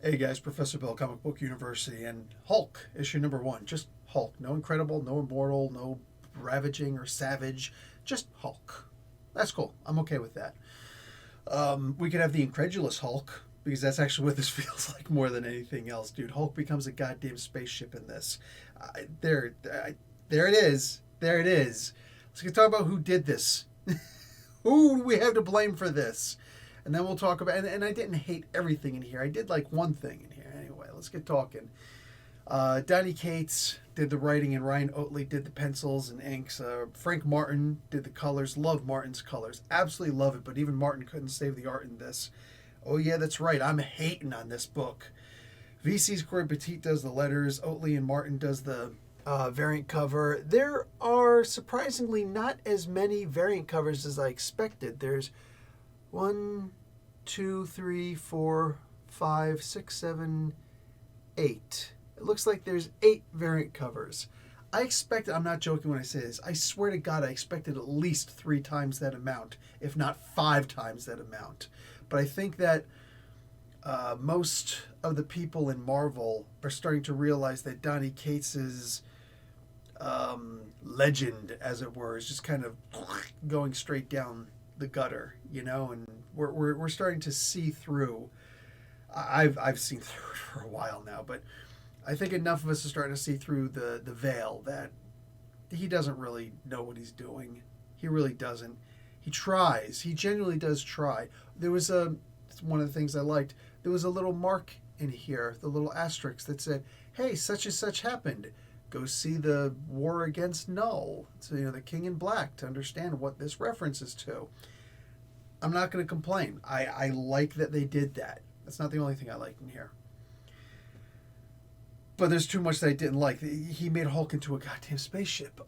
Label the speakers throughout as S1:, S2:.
S1: Hey guys, Professor Bill, Comic Book University, and Hulk, issue number one. Just Hulk. No Incredible, no Immortal, no Ravaging or Savage. Just Hulk. That's cool. I'm okay with that. We could have the Incredulous Hulk, because that's actually what this feels like more than anything else, dude. Hulk becomes a goddamn spaceship in this. There it is. There it is. Let's talk about who did this. Who do we have to blame for this? And then we'll talk about, and I didn't hate everything in here. I did like one thing in here. Anyway, let's get talking. Donnie Cates did the writing, and Ryan Oatley did the pencils and inks. Frank Martin did the colors. Love Martin's colors. Absolutely love it, but even Martin couldn't save the art in this. Oh, yeah, that's right. I'm hating on this book. VC's Corey Petit does the letters. Oatley and Martin does the variant cover. There are surprisingly not as many variant covers as I expected. There's 1, 2, 3, 4, 5, 6, 7, 8. It looks like there's 8 variant covers. I expected, I'm not joking when I say this, I swear to God I expected at least 3 times that amount, if not 5 times that amount. But I think that most of the people in Marvel are starting to realize that Donnie Cates's legend, as it were, is just kind of going straight down the gutter, and we're starting to see through. I've seen through it for a while now, but I think enough of us are starting to see through the veil that he doesn't really know what he's doing. He really doesn't. He tries. He genuinely does try. There was one of the things I liked. There was a little mark in here, the little asterisk that said, "Hey, such and such happened. Go see the War Against Null." So, the King in Black, to understand what this references to. I'm not going to complain. I like that they did that. That's not the only thing I liked in here. But there's too much that I didn't like. He made Hulk into a goddamn spaceship.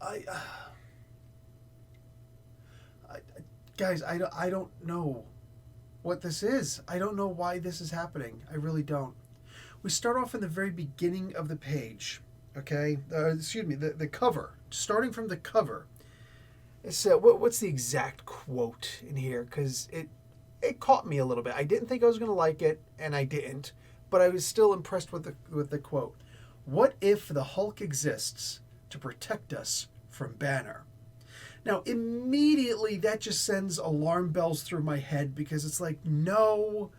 S1: Guys, I don't know what this is. I don't know why this is happening. I really don't. We start off in the very beginning of the page. Okay, the cover. Starting from the cover, it's what's the exact quote in here? Because it caught me a little bit. I didn't think I was going to like it, and I didn't, but I was still impressed with the quote. What if the Hulk exists to protect us from Banner? Now, immediately that just sends alarm bells through my head, because it's like, no.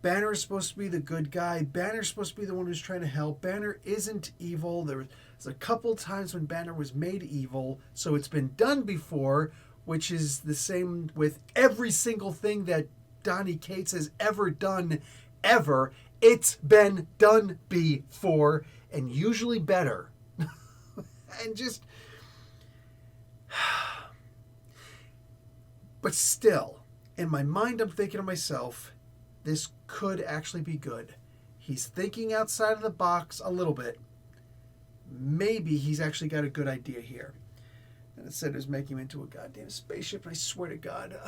S1: Banner is supposed to be the good guy. Banner's supposed to be the one who's trying to help. Banner isn't evil. There's a couple times when Banner was made evil, so it's been done before, which is the same with every single thing that Donnie Cates has ever done, ever. It's been done before, and usually better. And just... But still, in my mind, I'm thinking to myself, this could actually be good. He's thinking outside of the box a little bit. Maybe he's actually got a good idea here. And it said it was making him into a goddamn spaceship, and I swear to God,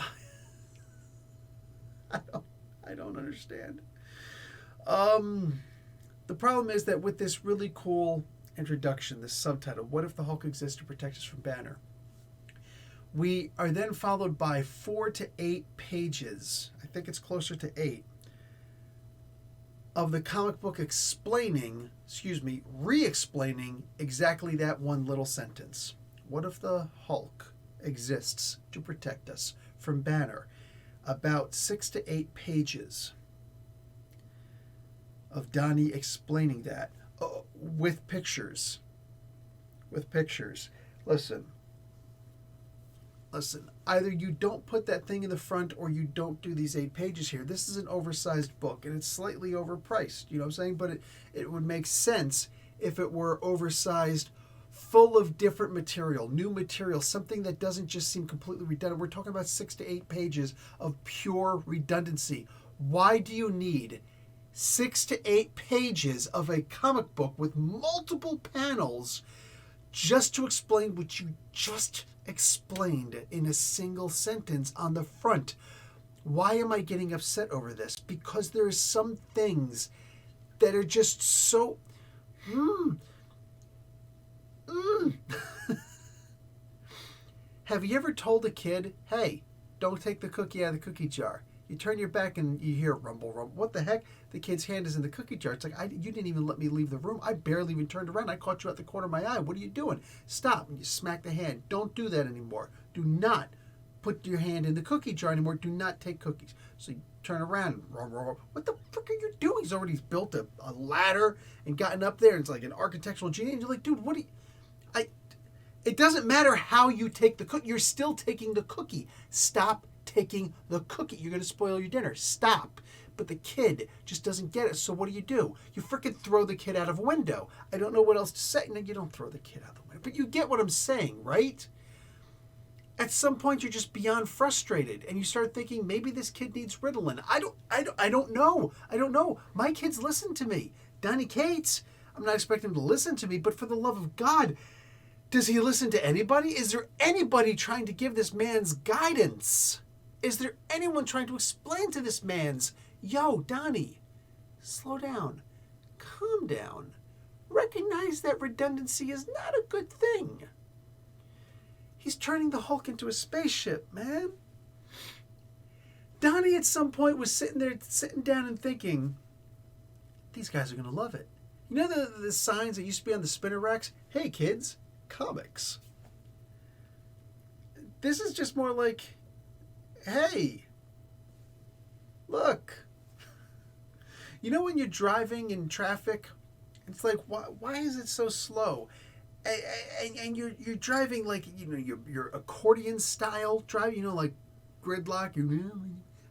S1: I don't understand. The problem is that with this really cool introduction, this subtitle, "What if the Hulk exists to protect us from Banner?" We are then followed by 4 to 8 pages. I think it's closer to 8. Of the comic book re-explaining exactly that one little sentence. What if the Hulk exists to protect us from Banner? About 6 to 8 pages of Donnie explaining that with pictures. Listen, either you don't put that thing in the front or you don't do these 8 pages here. This is an oversized book, and it's slightly overpriced, you know what I'm saying? But it would make sense if it were oversized, full of different material, new material, something that doesn't just seem completely redundant. We're talking about 6 to 8 pages of pure redundancy. Why do you need 6 to 8 pages of a comic book with multiple panels just to explain what you just explained in a single sentence on the front? Why am I getting upset over this? Because there are some things that are just so... Have you ever told a kid, "Hey, don't take the cookie out of the cookie jar"? You turn your back and you hear rumble, rumble. What the heck? The kid's hand is in the cookie jar. It's like, you didn't even let me leave the room. I barely even turned around. I caught you at the corner of my eye. What are you doing? Stop. And you smack the hand. Don't do that anymore. Do not put your hand in the cookie jar anymore. Do not take cookies. So you turn around. What the frick are you doing? He's already built a ladder and gotten up there. And it's like an architectural genius. And you're like, dude, what are you... It doesn't matter how you take the cookie. You're still taking the cookie. Stop taking the cookie. You're going to spoil your dinner. Stop. But the kid just doesn't get it. So what do? You freaking throw the kid out of a window. I don't know what else to say. No, you don't throw the kid out the window. But you get what I'm saying, right? At some point, you're just beyond frustrated. And you start thinking, maybe this kid needs Ritalin. I don't know. I don't know. My kids listen to me. Donnie Cates, I'm not expecting him to listen to me. But for the love of God... Does he listen to anybody? Is there anybody trying to give this man's guidance? Is there anyone trying to explain to this man's, yo, Donnie, slow down, calm down, recognize that redundancy is not a good thing. He's turning the Hulk into a spaceship, man. Donnie at some point was sitting down and thinking, these guys are going to love it. You know the signs that used to be on the spinner racks? Hey, kids. Comics. This is just more like, hey, look. You know when you're driving in traffic, it's like, why is it so slow? And you're driving like, you know, your accordion style drive, you know, like gridlock.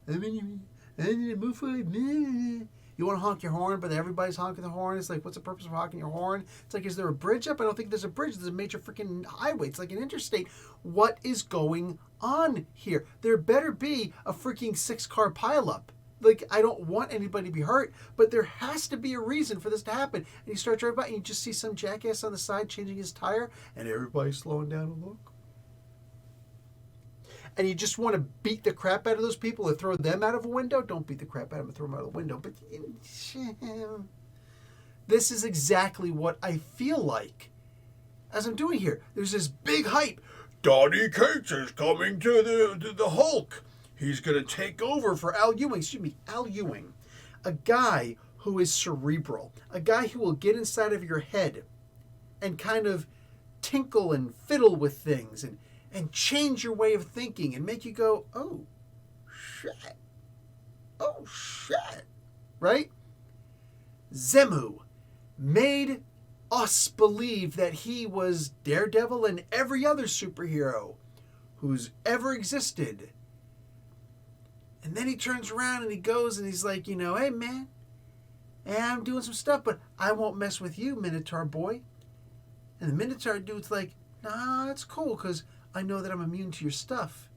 S1: Move forward. You want to honk your horn, but everybody's honking the horn. It's like, what's the purpose of honking your horn? It's like, is there a bridge up? I don't think there's a bridge. There's a major freaking highway. It's like an interstate. What is going on here? There better be a freaking 6-car pileup. Like, I don't want anybody to be hurt, but there has to be a reason for this to happen. And you start driving by and you just see some jackass on the side changing his tire, and everybody's slowing down and look. And you just want to beat the crap out of those people or throw them out of a window. Don't beat the crap out of them and throw them out of the window. But this is exactly what I feel like as I'm doing here. There's this big hype. Donnie Cates is coming to the Hulk. He's going to take over for Al Ewing. Excuse me, Al Ewing. A guy who is cerebral. A guy who will get inside of your head and kind of tinkle and fiddle with things and change your way of thinking and make you go, oh, shit. Oh, shit. Right? Zemu made us believe that he was Daredevil and every other superhero who's ever existed. And then he turns around and he goes and he's like, you know, hey, man, I'm doing some stuff, but I won't mess with you, Minotaur boy. And the Minotaur dude's like, nah, it's cool because I know that I'm immune to your stuff.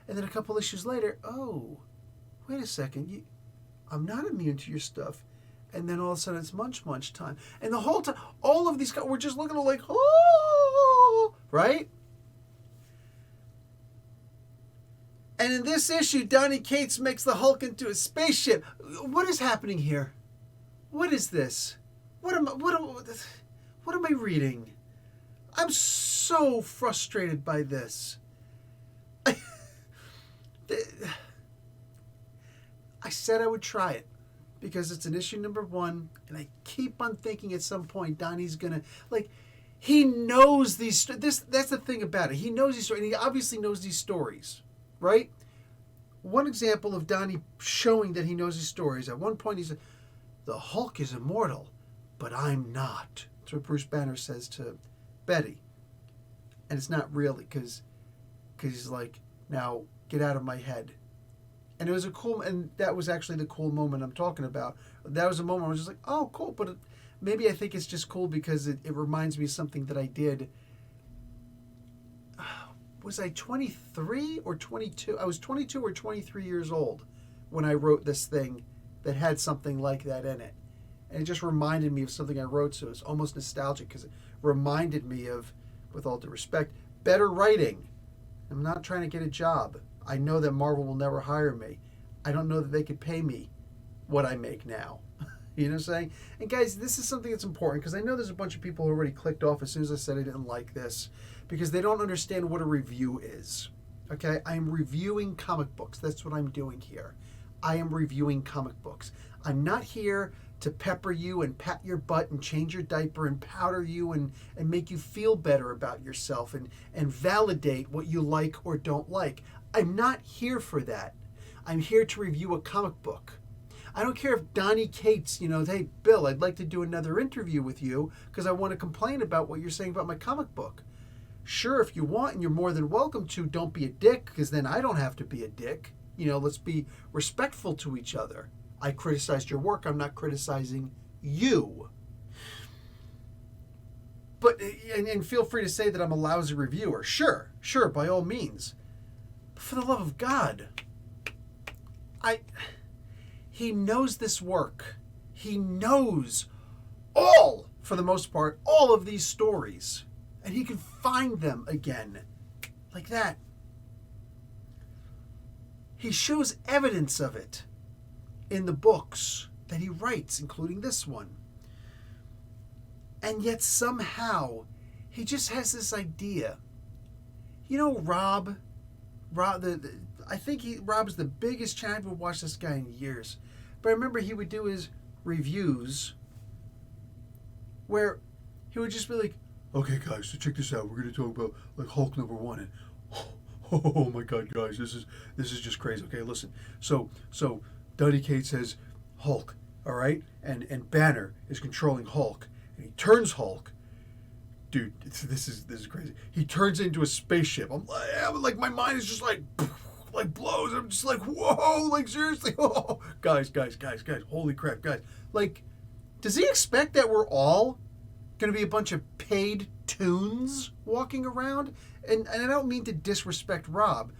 S1: And then a couple issues later, oh, wait a second, I'm not immune to your stuff. And then all of a sudden it's Munch time. And the whole time, all of these guys, we're just looking at like, oh, right? And in this issue, Donnie Cates makes the Hulk into a spaceship. What is happening here? What is this? What am I reading? I'm so frustrated by this. I said I would try it because it's an issue number 1, and I keep on thinking at some point Donnie's gonna, like, he knows these. That's the thing about it. He knows these stories, and he obviously knows these stories, right? One example of Donnie showing that he knows these stories. At one point, he said, "The Hulk is immortal, but I'm not." That's what Bruce Banner says to Betty. And it's not really, because he's like, now get out of my head. And it was and that was actually the cool moment I'm talking about. That was a moment where I was just like, oh, cool. But maybe I think it's just cool because it reminds me of something that I did. Was I 23 or 22? I was 22 or 23 years old when I wrote this thing that had something like that in it. And it just reminded me of something I wrote, so it's almost nostalgic because it reminded me of, with all due respect, better writing. I'm not trying to get a job. I know that Marvel will never hire me. I don't know that they could pay me what I make now. You know what I'm saying? And guys, this is something that's important because I know there's a bunch of people who already clicked off as soon as I said I didn't like this because they don't understand what a review is. Okay? I am reviewing comic books. That's what I'm doing here. I am reviewing comic books. I'm not here to pepper you and pat your butt and change your diaper and powder you and make you feel better about yourself and validate what you like or don't like. I'm not here for that. I'm here to review a comic book. I don't care if Donnie Cates, hey, Bill, I'd like to do another interview with you because I want to complain about what you're saying about my comic book. Sure, if you want, and you're more than welcome to, don't be a dick, because then I don't have to be a dick. Let's be respectful to each other. I criticized your work. I'm not criticizing you. But, and feel free to say that I'm a lousy reviewer. Sure, by all means. But for the love of God, he knows this work. He knows for the most part, all of these stories. And he can find them again. Like that. He shows evidence of it in the books that he writes, including this one. And yet somehow, he just has this idea. Rob, I think Rob's the biggest channel. I've watched this guy in years. But I remember he would do his reviews where he would just be like, okay, guys, so check this out. We're going to talk about like Hulk #1. And oh my God, guys, this is just crazy. Okay, listen. So Donnie Cates says Hulk, all right? And Banner is controlling Hulk. And he turns Hulk. Dude, this is crazy. He turns into a spaceship. I'm like my mind is just like blows. I'm just like, whoa, like seriously. Oh, guys, holy crap, guys. Like, does he expect that we're all going to be a bunch of paid toons walking around? And I don't mean to disrespect Rob.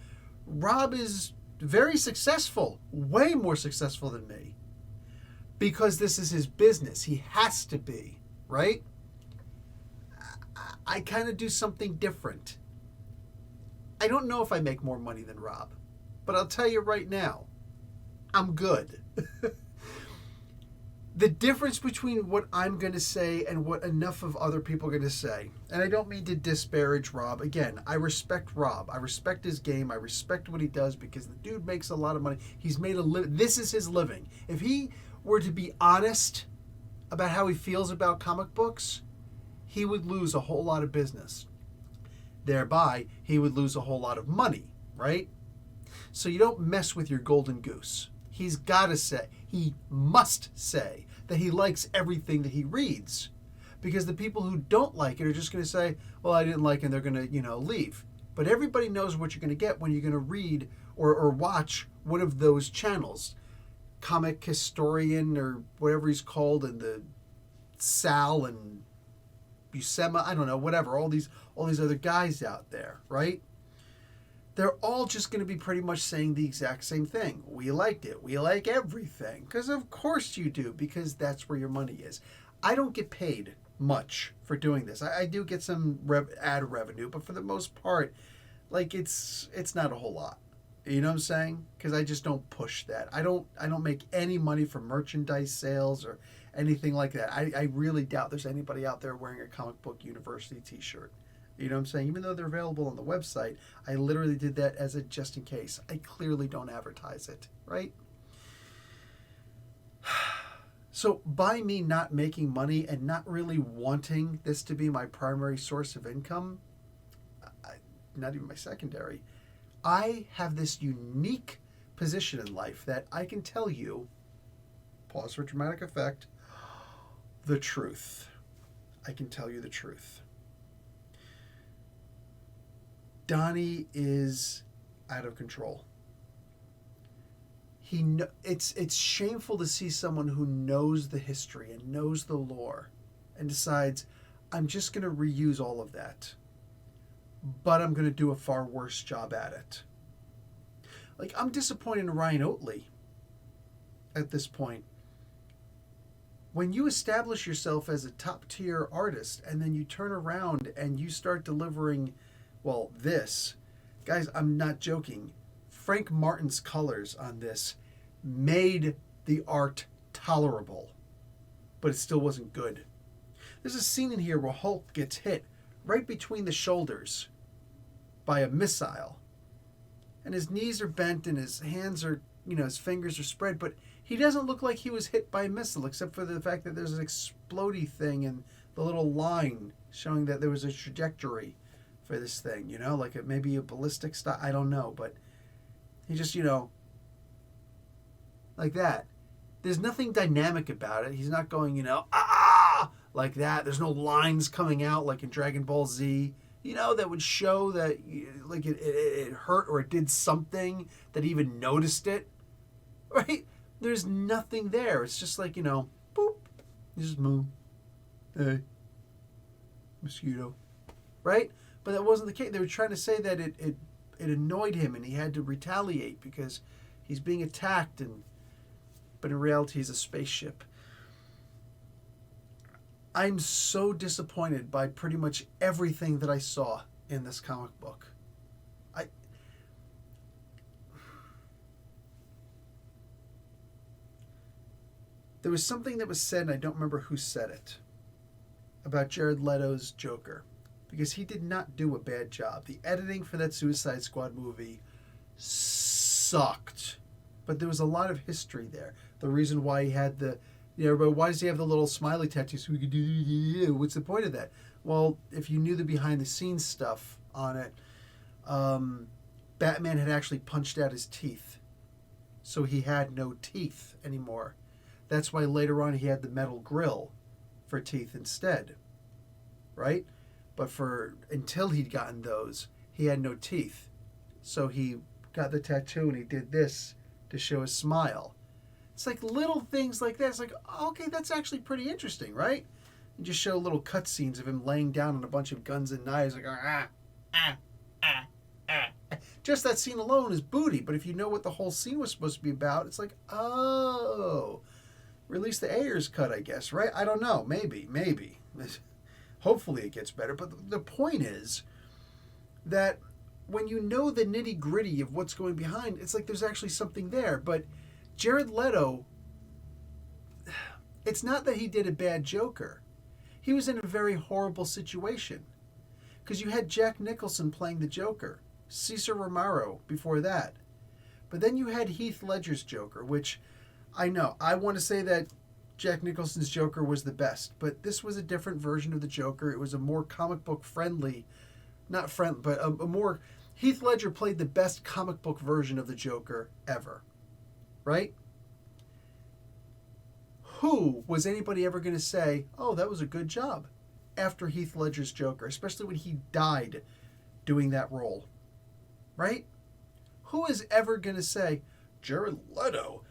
S1: Rob is very successful, way more successful than me. Because this is his business. He has to be, right? I kind of do something different. I don't know if I make more money than Rob. But I'll tell you right now, I'm good. The difference between what I'm going to say and what enough of other people are going to say, and I don't mean to disparage Rob. Again, I respect Rob. I respect his game. I respect what he does because the dude makes a lot of money. He's made a living. This is his living. If he were to be honest about how he feels about comic books, he would lose a whole lot of business. Thereby, he would lose a whole lot of money, right? So you don't mess with your golden goose. He's got to say, he must say that he likes everything that he reads. Because the people who don't like it are just going to say, well, I didn't like it, and they're going to, leave. But everybody knows what you're going to get when you're going to read or watch one of those channels. Comic Historian or whatever he's called, and the Sal and Buscema, I don't know, whatever, all these other guys out there, right? They're all just going to be pretty much saying the exact same thing. We liked it. We like everything. Because of course you do, because that's where your money is. I don't get paid much for doing this. I do get some ad revenue, but for the most part, like it's not a whole lot. You know what I'm saying? Because I just don't push that. I don't make any money from merchandise sales or anything like that. I really doubt there's anybody out there wearing a Comic Book University t-shirt. You know what I'm saying? Even though they're available on the website, I literally did that as a just in case. I clearly don't advertise it, right? So by me not making money and not really wanting this to be my primary source of income, not even my secondary, I have this unique position in life that I can tell you, pause for dramatic effect, the truth. I can tell you the truth. Donnie is out of control. It's shameful to see someone who knows the history and knows the lore and decides, I'm just going to reuse all of that, but I'm going to do a far worse job at it. Like, I'm disappointed in Ryan Oatley at this point. When you establish yourself as a top-tier artist and then you turn around and you start delivering, well, this. Guys, I'm not joking. Frank Martin's colors on this made the art tolerable, but it still wasn't good. There's a scene in here where Hulk gets hit right between the shoulders by a missile, and his knees are bent and his hands are, his fingers are spread, but he doesn't look like he was hit by a missile, except for the fact that there's an explodey thing and the little line showing that there was a trajectory for this thing, like maybe a ballistic style. I don't know, but he just, like that. There's nothing dynamic about it. He's not going, like that. There's no lines coming out like in Dragon Ball Z, that would show that like it hurt or it did something, that he even noticed it, right? There's nothing there. It's just like, boop. You just move. Hey, mosquito. Right? But that wasn't the case. They were trying to say that it annoyed him and he had to retaliate because he's being attacked, but in reality he's a spaceship. I'm so disappointed by pretty much everything that I saw in this comic book. There was something that was said, and I don't remember who said it, about Jared Leto's Joker, because he did not do a bad job. The editing for that Suicide Squad movie sucked, but there was a lot of history there. The reason why he had but why does he have the little smiley tattoo so we could do, what's the point of that? Well, if you knew the behind the scenes stuff on it, Batman had actually punched out his teeth, so he had no teeth anymore. That's why later on he had the metal grill for teeth instead, right? But until he'd gotten those, he had no teeth. So he got the tattoo and he did this to show his smile. It's like little things like that. It's like, okay, that's actually pretty interesting, right? You just show little cutscenes of him laying down on a bunch of guns and knives, like, Just that scene alone is booty, but if you know what the whole scene was supposed to be about, it's like, oh, release the Ayers cut, I guess, right? I don't know. Maybe. Hopefully it gets better. But the point is that when you know the nitty gritty of what's going behind, it's like there's actually something there. But Jared Leto, it's not that he did a bad Joker. He was in a very horrible situation. Because you had Jack Nicholson playing the Joker, Cesar Romero before that. But then you had Heath Ledger's Joker, which I know. I want to say that Jack Nicholson's Joker was the best, but this was a different version of the Joker. It was a more comic book friendly, not friendly, but a more... Heath Ledger played the best comic book version of the Joker ever, right? Who was anybody ever going to say, oh, that was a good job after Heath Ledger's Joker, especially when he died doing that role, right? Who is ever going to say, Jared Leto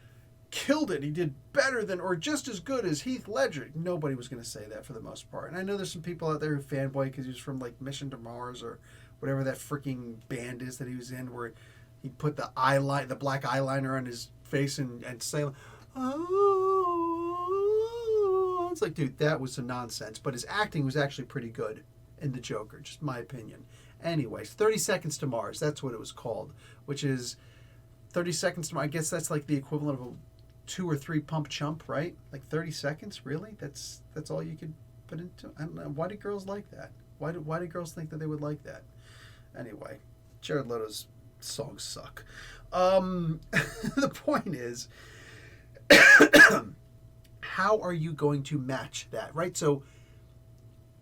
S1: killed it, he did better than or just as good as Heath Ledger? Nobody was going to say that for the most part. And I know there's some people out there who fanboy because he was from like Mission to Mars or whatever that freaking band is that he was in, where he put the black eyeliner on his face and say, oh, it's like, dude, that was some nonsense. But his acting was actually pretty good in the Joker, just my opinion. Anyways, 30 Seconds to Mars, that's what it was called, which is 30 seconds to Mars. I guess that's like the equivalent of a 2 or 3 pump chump, right? Like 30 seconds, really? That's all you could put into? I don't know. Why do girls like that? Why do girls think that they would like that? Anyway, Jared Leto's songs suck. The point is, how are you going to match that, right? So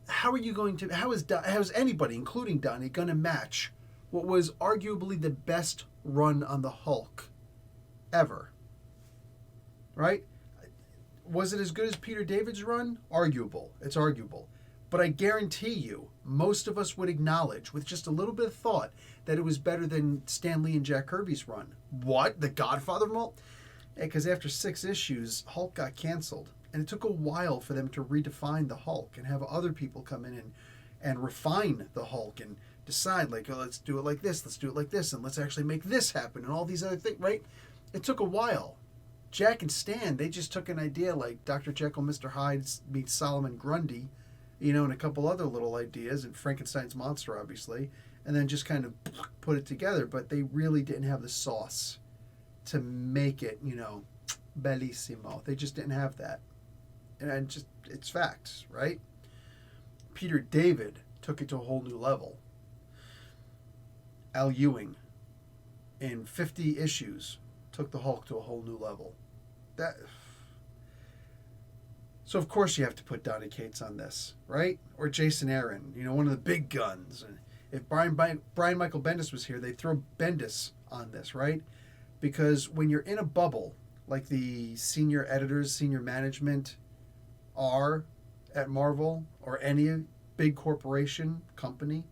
S1: how is anybody, including Donnie, going to match what was arguably the best run on the Hulk ever? Right? Was it as good as Peter David's run? Arguable. It's arguable. But I guarantee you, most of us would acknowledge, with just a little bit of thought, that it was better than Stan Lee and Jack Kirby's run. What? The Godfather? Well, because after 6 issues, Hulk got canceled. And it took a while for them to redefine the Hulk and have other people come in and refine the Hulk and decide, like, oh, let's do it like this, and let's actually make this happen, and all these other things, right? It took a while. Jack and Stan, they just took an idea like Dr. Jekyll, Mr. Hyde meets Solomon Grundy, and a couple other little ideas, and Frankenstein's monster, obviously, and then just kind of put it together. But they really didn't have the sauce to make it, bellissimo. They just didn't have that. And it's facts, right? Peter David took it to a whole new level. Al Ewing, in 50 issues took the Hulk to a whole new level. That. So of course you have to put Donnie Cates on this, right? Or Jason Aaron, one of the big guns. And if Brian Michael Bendis was here, they'd throw Bendis on this, right? Because when you're in a bubble, like the senior editors, senior management are at Marvel or any big corporation company,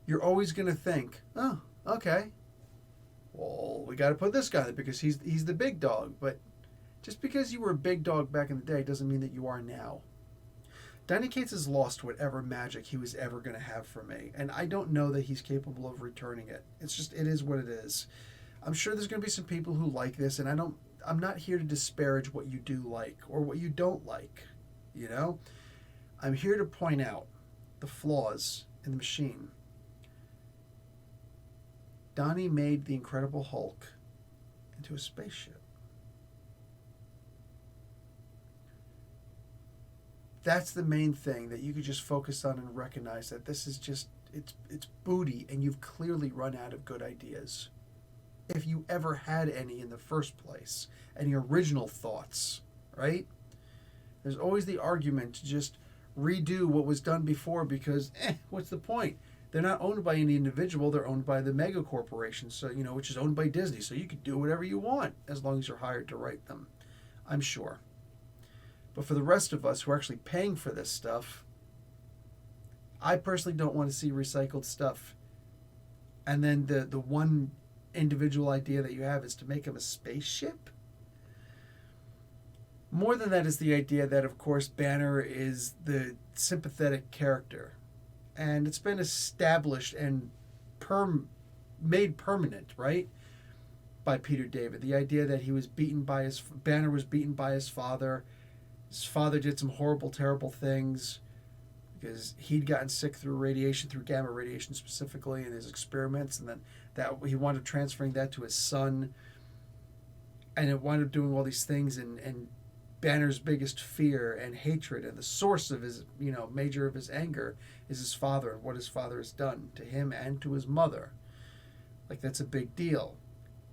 S1: you're always going to think, oh, okay, well, we got to put this guy there because he's the big dog. But just because you were a big dog back in the day doesn't mean that you are now. Donnie Cates has lost whatever magic he was ever going to have for me. And I don't know that he's capable of returning it. It is what it is. I'm sure there's going to be some people who like this, and I'm not here to disparage what you do like or what you don't like. I'm here to point out the flaws in the machine. Donnie made the Incredible Hulk into a spaceship. That's the main thing that you could just focus on and recognize that this is just, it's booty, and you've clearly run out of good ideas. If you ever had any in the first place, any original thoughts, right? There's always the argument to just redo what was done before because, what's the point? They're not owned by any individual, they're owned by the mega corporation, so, which is owned by Disney, so you could do whatever you want as long as you're hired to write them, I'm sure. But for the rest of us who are actually paying for this stuff, I personally don't want to see recycled stuff. And then the one individual idea that you have is to make him a spaceship? More than that is the idea that, of course, Banner is the sympathetic character. And it's been established and made permanent, right? By Peter David. The idea that Banner was beaten by his father. His father did some horrible, terrible things because he'd gotten sick through radiation, through gamma radiation specifically in his experiments, and then that he wound up transferring that to his son, and it wound up doing all these things, and Banner's biggest fear and hatred and the source of his, major of his anger is his father and what his father has done to him and to his mother. Like, that's a big deal.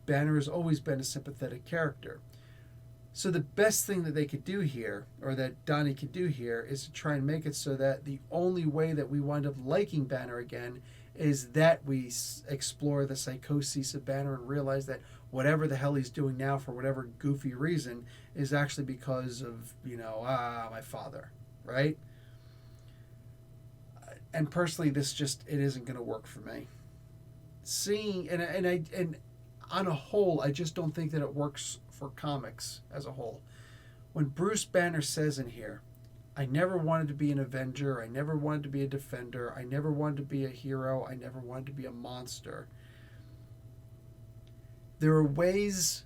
S1: Banner has always been a sympathetic character. So the best thing that they could do here, or that Donnie could do here, is to try and make it so that the only way that we wind up liking Banner again is that we explore the psychosis of Banner and realize that whatever the hell he's doing now for whatever goofy reason is actually because of, my father, right? And personally, it isn't going to work for me. Seeing, and on a whole, I just don't think that it works for comics as a whole. When Bruce Banner says in here, I never wanted to be an Avenger, I never wanted to be a Defender, I never wanted to be a hero, I never wanted to be a monster. There are ways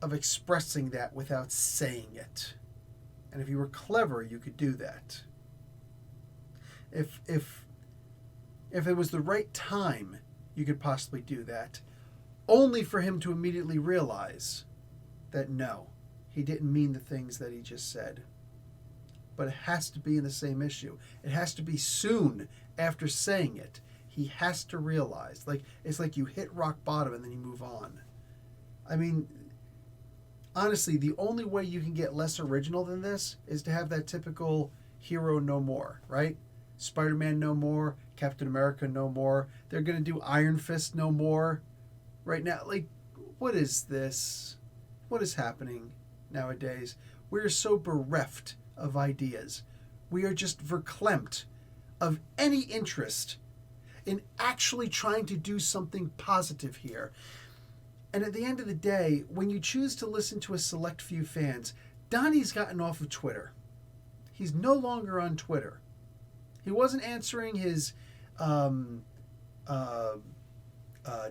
S1: of expressing that without saying it. And if you were clever, you could do that. If it was the right time, you could possibly do that. Only for him to immediately realize that no, he didn't mean the things that he just said. But it has to be in the same issue. It has to be soon after saying it. He has to realize. It's like you hit rock bottom and then you move on. I mean, honestly, the only way you can get less original than this is to have that typical hero no more, right? Spider-Man no more, Captain America no more. They're going to do Iron Fist no more. Right now, what is this? What is happening nowadays? We are so bereft of ideas. We are just verklempt of any interest in actually trying to do something positive here. And at the end of the day, when you choose to listen to a select few fans, Donnie's gotten off of Twitter. He's no longer on Twitter. He wasn't answering his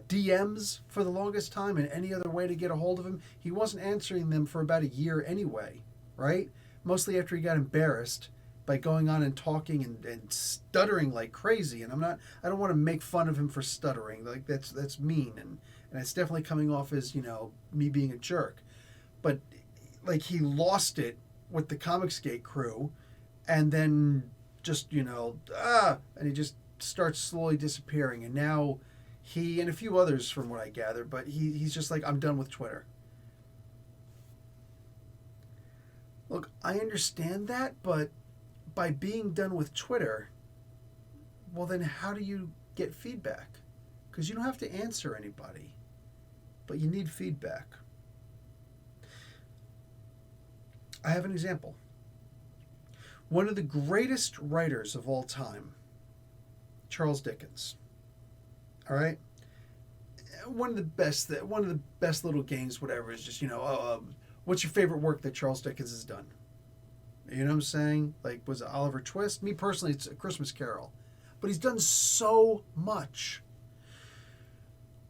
S1: DMs for the longest time and any other way to get a hold of him. He wasn't answering them for about a year anyway, right? Mostly after he got embarrassed by going on and talking and stuttering like crazy. And I don't want to make fun of him for stuttering. That's mean and it's definitely coming off as, me being a jerk. But he lost it with the Comicsgate crew and then just, and he just starts slowly disappearing. And now He and a few others from what I gather, but he's just like, I'm done with Twitter. Look, I understand that, but by being done with Twitter, well then how do you get feedback? Because you don't have to answer anybody, but you need feedback. I have an example. One of the greatest writers of all time, Charles Dickens. All right? One of the best little games, whatever, is just, what's your favorite work that Charles Dickens has done? You know what I'm saying? Like, was it Oliver Twist? Me personally, it's A Christmas Carol. But he's done so much.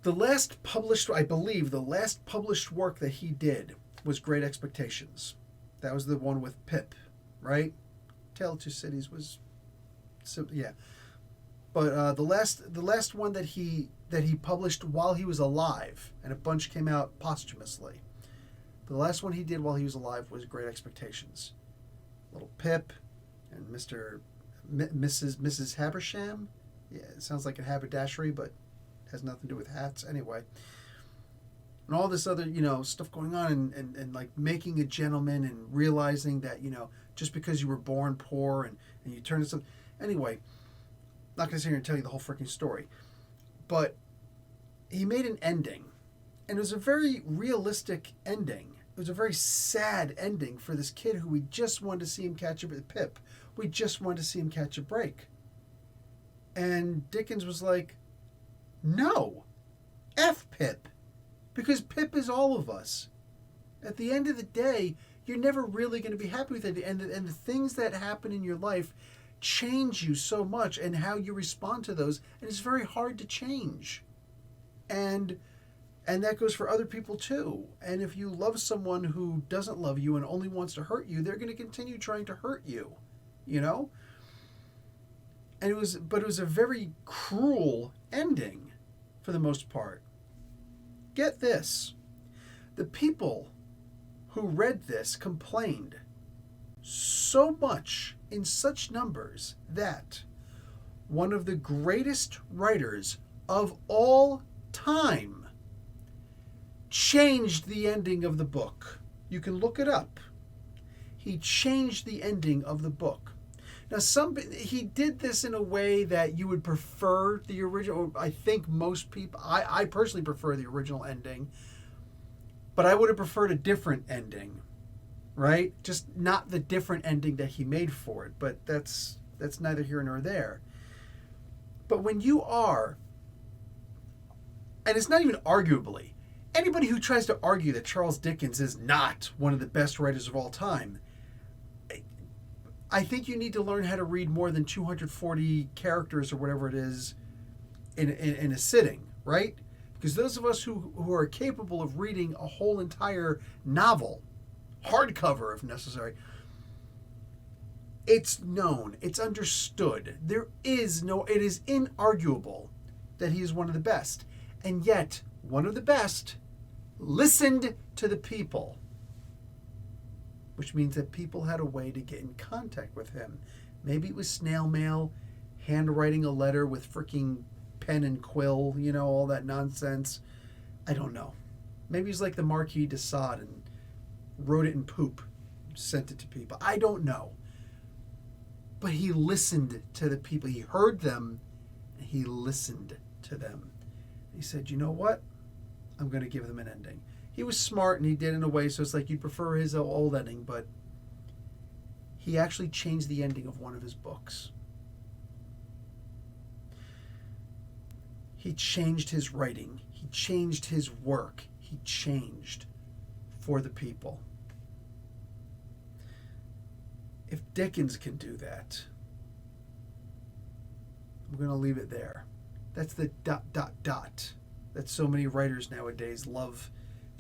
S1: I believe the last published work that he did was Great Expectations. That was the one with Pip, right? Tale of Two Cities was, yeah. But the last one that he published while he was alive, and a bunch came out posthumously. The last one he did while he was alive was Great Expectations. Little Pip and Mrs. Habersham. Yeah, it sounds like a haberdashery, but has nothing to do with hats anyway. And all this other, stuff going on and like making a gentleman and realizing that, just because you were born poor and you turn into something. Anyway, not going to sit here and tell you the whole freaking story. But he made an ending. And it was a very realistic ending. It was a very sad ending for this kid who we just wanted to see him catch a Pip. We just wanted to see him catch a break. And Dickens was like, no, F Pip. Because Pip is all of us. At the end of the day, you're never really going to be happy with it. And the things that happen in your life change you so much and how you respond to those. And it's very hard to change. And that goes for other people too. And if you love someone who doesn't love you and only wants to hurt you, they're going to continue trying to hurt you. And it was a very cruel ending for the most part. Get this. The people who read this complained so much in such numbers that one of the greatest writers of all time changed the ending of the book. You can look it up. He changed the ending of the book. Now, he did this in a way that you would prefer the original. I think most people, I personally prefer the original ending, but I would have preferred a different ending, right? Just not the different ending that he made for it, but that's neither here nor there. But when you are, and it's not even arguably, anybody who tries to argue that Charles Dickens is not one of the best writers of all time, I think you need to learn how to read more than 240 characters or whatever it is in a sitting, right? Because those of us who are capable of reading a whole entire novel, hardcover if necessary, it's known, it's understood. It is inarguable that he is one of the best. And yet, one of the best listened to the people. Which means that people had a way to get in contact with him. Maybe it was snail mail, handwriting a letter with freaking pen and quill, all that nonsense. I don't know. Maybe he's like the Marquis de Sade and wrote it in poop, sent it to people. I don't know. But he listened to the people. He heard them, and he listened to them. He said, you know what? I'm going to give them an ending. He was smart, and he did in a way so it's like you'd prefer his old ending, but he actually changed the ending of one of his books. He changed his writing. He changed his work. He changed for the people. If Dickens can do that, I'm going to leave it there. That's the ... that so many writers nowadays love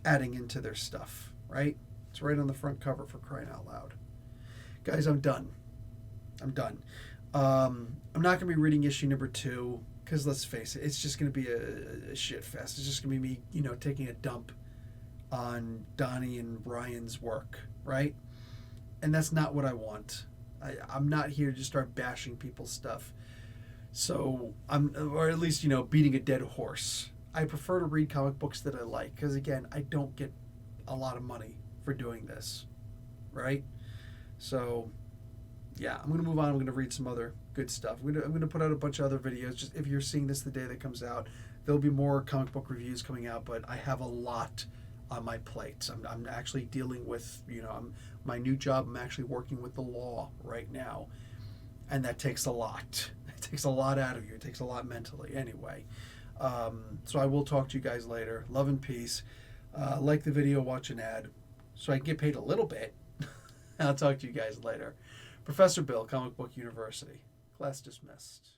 S1: adding into their stuff, right? It's right on the front cover, for crying out loud. Guys, I'm done. I'm not going to be reading issue number 2 because let's face it, it's just going to be a shit fest. It's just going to be me, taking a dump on Donnie and Brian's work, right? And that's not what I want. I'm not here to just start bashing people's stuff. So or at least, beating a dead horse. I prefer to read comic books that I like because, again, I don't get a lot of money for doing this, right? So, yeah, I'm going to move on. I'm going to read some other good stuff. I'm going to put out a bunch of other videos. Just if you're seeing this the day that comes out, there'll be more comic book reviews coming out, but I have a lot on my plate. I'm actually dealing with, my new job, I'm actually working with the law right now, and that takes a lot. It takes a lot out of you. It takes a lot mentally. Anyway, so I will talk to you guys later. Love and peace. Like the video, watch an ad, so I can get paid a little bit. I'll talk to you guys later. Professor Bill, Comic Book University. Class dismissed.